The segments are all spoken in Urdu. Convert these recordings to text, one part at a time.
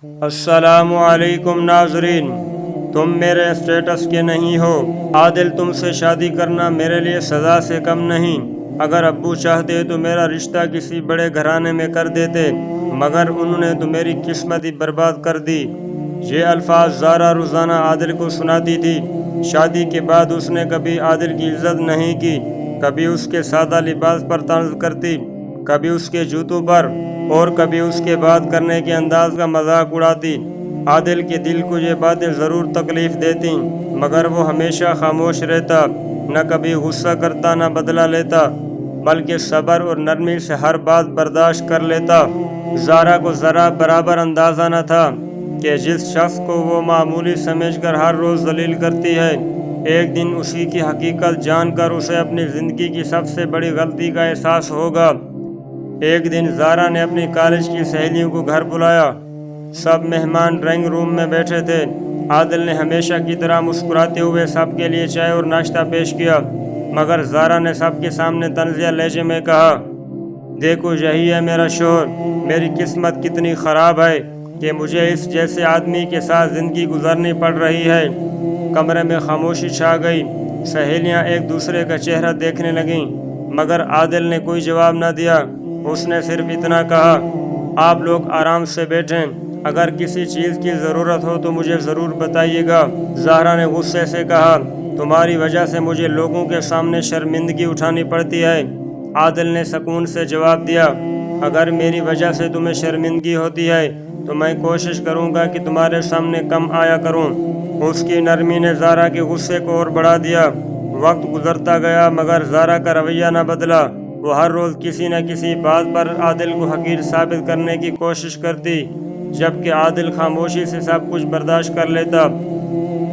السلام علیکم ناظرین، تم میرے اسٹیٹس کے نہیں ہو۔ عادل تم سے شادی کرنا میرے لیے سزا سے کم نہیں۔ اگر ابو چاہتے تو میرا رشتہ کسی بڑے گھرانے میں کر دیتے، مگر انہوں نے تو میری قسمت ہی برباد کر دی۔ یہ الفاظ زارا روزانہ عادل کو سناتی تھی۔ شادی کے بعد اس نے کبھی عادل کی عزت نہیں کی، کبھی اس کے سادہ لباس پر طنز کرتی، کبھی اس کے جوتوں پر، اور کبھی اس کے بات کرنے کے انداز کا مذاق اڑاتی۔ عادل کے دل کو یہ باتیں ضرور تکلیف دیتی، مگر وہ ہمیشہ خاموش رہتا، نہ کبھی غصہ کرتا نہ بدلہ لیتا، بلکہ صبر اور نرمی سے ہر بات برداشت کر لیتا۔ زارا کو ذرا برابر اندازہ نہ تھا کہ جس شخص کو وہ معمولی سمجھ کر ہر روز ذلیل کرتی ہے، ایک دن اسی کی حقیقت جان کر اسے اپنی زندگی کی سب سے بڑی غلطی کا احساس ہوگا۔ ایک دن زارا نے اپنی کالج کی سہیلیوں کو گھر بلایا۔ سب مہمان ڈرائنگ روم میں بیٹھے تھے۔ عادل نے ہمیشہ کی طرح مسکراتے ہوئے سب کے لیے چائے اور ناشتہ پیش کیا، مگر زارا نے سب کے سامنے طنزیہ لہجے میں کہا، دیکھو یہی ہے میرا شوہر، میری قسمت کتنی خراب ہے کہ مجھے اس جیسے آدمی کے ساتھ زندگی گزارنی پڑ رہی ہے۔ کمرے میں خاموشی چھا گئی۔ سہیلیاں ایک دوسرے کا چہرہ دیکھنے لگیں، مگر عادل نے کوئی جواب نہ دیا۔ اس نے صرف اتنا کہا، آپ لوگ آرام سے بیٹھیں، اگر کسی چیز کی ضرورت ہو تو مجھے ضرور بتائیے گا۔ زہرا نے غصے سے کہا، تمہاری وجہ سے مجھے لوگوں کے سامنے شرمندگی اٹھانی پڑتی ہے۔ عادل نے سکون سے جواب دیا، اگر میری وجہ سے تمہیں شرمندگی ہوتی ہے تو میں کوشش کروں گا کہ تمہارے سامنے کم آیا کروں۔ اس کی نرمی نے زہرا کے غصے کو اور بڑھا دیا۔ وقت گزرتا گیا مگر زہرا کا رویہ نہ بدلا۔ وہ ہر روز کسی نہ کسی بات پر عادل کو حقیر ثابت کرنے کی کوشش کرتی، جبکہ عادل خاموشی سے سب کچھ برداشت کر لیتا۔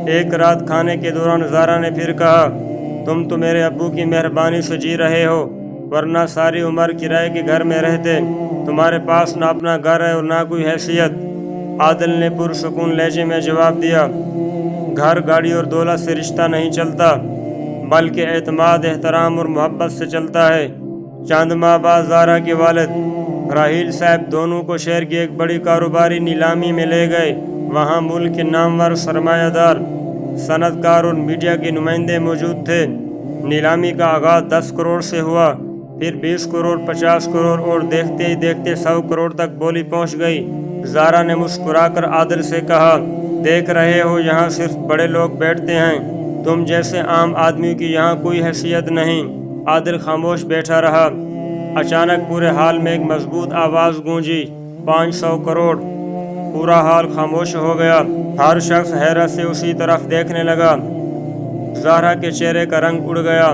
ایک رات کھانے کے دوران زہرا نے پھر کہا، تم تو میرے ابو کی مہربانی سے جی رہے ہو، ورنہ ساری عمر کرائے کے گھر میں رہتے۔ تمہارے پاس نہ اپنا گھر ہے اور نہ کوئی حیثیت۔ عادل نے پرسکون لہجے میں جواب دیا، گھر گاڑی اور دولت سے رشتہ نہیں چلتا، بلکہ اعتماد، احترام اور محبت سے چلتا ہے۔ چند ماہ بعد زہرا کے والد راحیل صاحب دونوں کو شہر کی ایک بڑی کاروباری نیلامی میں لے گئے۔ وہاں ملک کے نامور سرمایہ دار، صنعت کار اور میڈیا کے نمائندے موجود تھے۔ نیلامی کا آغاز 10 کروڑ سے ہوا، پھر 20 کروڑ، 50 کروڑ اور دیکھتے ہی دیکھتے 100 کروڑ تک بولی پہنچ گئی۔ زہرا نے مسکرا کر عادل سے کہا، دیکھ رہے ہو یہاں صرف بڑے لوگ بیٹھتے ہیں، تم جیسے عام آدمیوں کی یہاں کوئی حیثیت نہیں۔ عادل خاموش بیٹھا رہا۔ اچانک پورے حال میں ایک مضبوط آواز گونجی، 500 کروڑ۔ پورا حال خاموش ہو گیا۔ ہر شخص حیرت سے اسی طرف دیکھنے لگا۔ زہرا کے چہرے کا رنگ اڑ گیا۔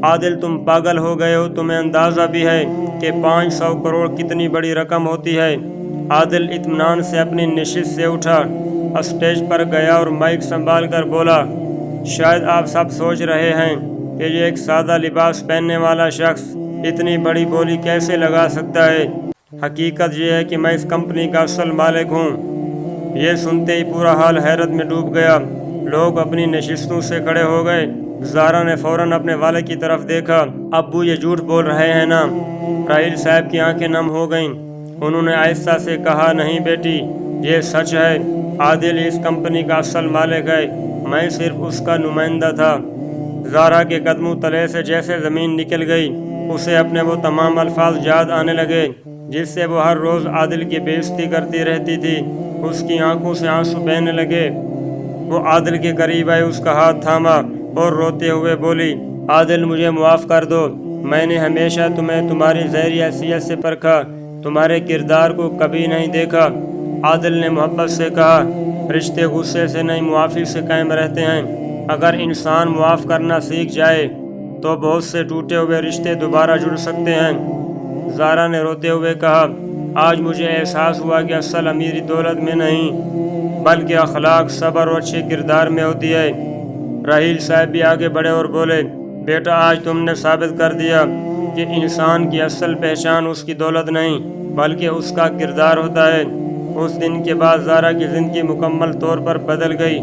عادل تم پاگل ہو گئے ہو، تمہیں اندازہ بھی ہے کہ 500 کروڑ کتنی بڑی رقم ہوتی ہے؟ عادل اطمینان سے اپنی نشست سے اٹھا، اسٹیج پر گیا اور مائک سنبھال کر بولا، شاید آپ سب سوچ رہے ہیں کہ یہ ایک سادہ لباس پہننے والا شخص اتنی بڑی بولی کیسے لگا سکتا ہے۔ حقیقت یہ ہے کہ میں اس کمپنی کا اصل مالک ہوں۔ یہ سنتے ہی پورا حال حیرت میں ڈوب گیا۔ لوگ اپنی نشستوں سے کھڑے ہو گئے۔ زہرا نے فوراً اپنے والد کی طرف دیکھا، ابو یہ جھوٹ بول رہے ہیں نا؟ راحیل صاحب کی آنکھیں نم ہو گئیں۔ انہوں نے آہستہ سے کہا، نہیں بیٹی، یہ سچ ہے، عادل اس کمپنی کا اصل مالک ہے، میں صرف اس کا نمائندہ تھا۔ زہرا کے قدموں تلے سے جیسے زمین نکل گئی۔ اسے اپنے وہ تمام الفاظ یاد آنے لگے جس سے وہ ہر روز عادل کی بے عزتی کرتی رہتی تھی۔ اس کی آنکھوں سے آنسو بہنے لگے۔ وہ عادل کے قریب آئی، اس کا ہاتھ تھاما اور روتے ہوئے بولی، عادل مجھے معاف کر دو، میں نے ہمیشہ تمہیں تمہاری ظاہری حیثیت سے پرکھا، تمہارے کردار کو کبھی نہیں دیکھا۔ عادل نے محبت سے کہا، رشتے غصے سے نہیں معافی سے قائم رہتے ہیں۔ اگر انسان معاف کرنا سیکھ جائے تو بہت سے ٹوٹے ہوئے رشتے دوبارہ جڑ سکتے ہیں۔ زہرا نے روتے ہوئے کہا، آج مجھے احساس ہوا کہ اصل امیری دولت میں نہیں بلکہ اخلاق، صبر اور اچھے کردار میں ہوتی ہے۔ راحیل صاحب بھی آگے بڑھے اور بولے، بیٹا آج تم نے ثابت کر دیا کہ انسان کی اصل پہچان اس کی دولت نہیں بلکہ اس کا کردار ہوتا ہے۔ اس دن کے بعد زہرا کی زندگی مکمل طور پر بدل گئی۔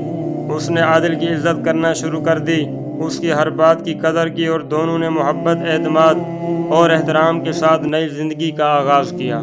اس نے عادل کی عزت کرنا شروع کر دی، اس کی ہر بات کی قدر کی اور دونوں نے محبت، اعتماد اور احترام کے ساتھ نئی زندگی کا آغاز کیا۔